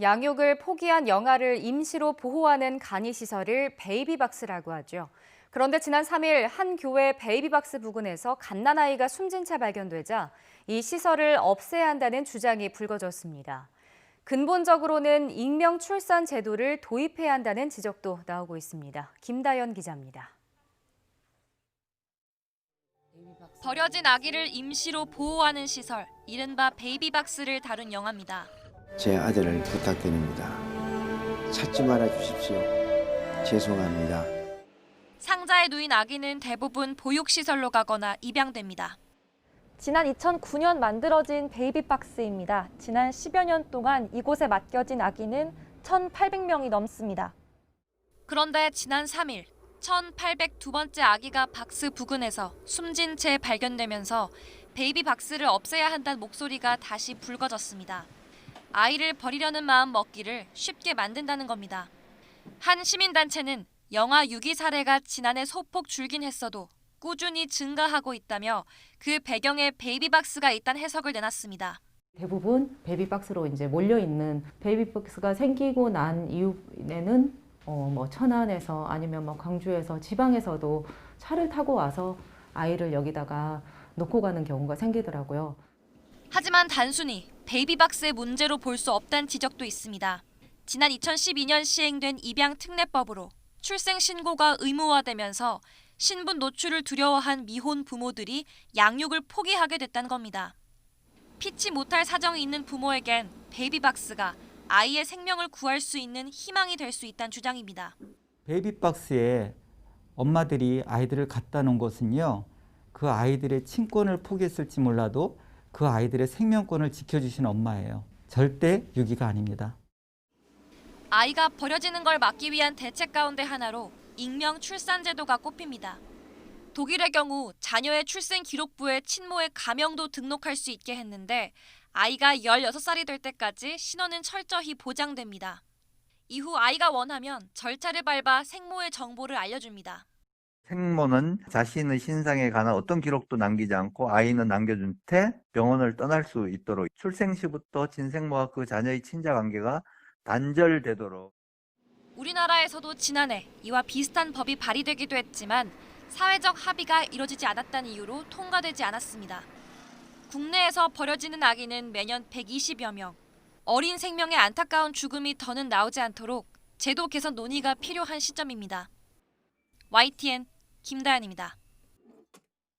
양육을 포기한 영아를 임시로 보호하는 간이시설을 베이비박스라고 하죠. 그런데 지난 3일 한 교회 베이비박스 부근에서 갓난아이가 숨진 채 발견되자 이 시설을 없애야 한다는 주장이 불거졌습니다. 근본적으로는 익명 출산 제도를 도입해야 한다는 지적도 나오고 있습니다. 김다연 기자입니다. 버려진 아기를 임시로 보호하는 시설, 이른바 베이비박스를 다룬 영화입니다. 제 아들을 부탁드립니다. 찾지 말아 주십시오. 죄송합니다. 상자에 누인 아기는 대부분 보육시설로 가거나 입양됩니다. 지난 2009년 만들어진 베이비박스입니다. 지난 10여 년 동안 이곳에 맡겨진 아기는 1,800명이 넘습니다. 그런데 지난 3일 1,802번째 아기가 박스 부근에서 숨진 채 발견되면서 베이비박스를 없애야 한다는 목소리가 다시 불거졌습니다. 아이를 버리려는 마음 먹기를 쉽게 만든다는 겁니다. 한 시민단체는 영아 유기 사례가 지난해 소폭 줄긴 했어도 꾸준히 증가하고 있다며 그 배경에 베이비박스가 있다는 해석을 내놨습니다. 대부분 베이비박스로 이제 몰려 있는 베이비박스가 생기고 난 이후에는 천안에서 아니면 광주에서 지방에서도 차를 타고 와서 아이를 여기다가 놓고 가는 경우가 생기더라고요. 하지만 단순히 베이비박스의 문제로 볼 수 없다는 지적도 있습니다. 지난 2012년 시행된 입양특례법으로 출생 신고가 의무화되면서 신분 노출을 두려워한 미혼 부모들이 양육을 포기하게 됐다는 겁니다. 피치 못할 사정이 있는 부모에겐 베이비박스가 아이의 생명을 구할 수 있는 희망이 될 수 있다는 주장입니다. 베이비박스에 엄마들이 아이들을 갖다 놓은 것은요, 그 아이들의 친권을 포기했을지 몰라도 그 아이들의 생명권을 지켜주신 엄마예요. 절대 유기가 아닙니다. 아이가 버려지는 걸 막기 위한 대책 가운데 하나로 익명 출산 제도가 꼽힙니다. 독일의 경우 자녀의 출생 기록부에 친모의 가명도 등록할 수 있게 했는데 아이가 16살이 될 때까지 신원은 철저히 보장됩니다. 이후 아이가 원하면 절차를 밟아 생모의 정보를 알려줍니다. 생모는 자신의 신상에 관한 어떤 기록도 남기지 않고 아이는 남겨준 채 병원을 떠날 수 있도록 출생 시부터 친생모와 그 자녀의 친자 관계가 단절되도록. 우리나라에서도 지난해 이와 비슷한 법이 발의되기도 했지만 사회적 합의가 이뤄지지 않았다는 이유로 통과되지 않았습니다. 국내에서 버려지는 아기는 매년 120여 명. 어린 생명의 안타까운 죽음이 더는 나오지 않도록 제도 개선 논의가 필요한 시점입니다. YTN 김다연입니다.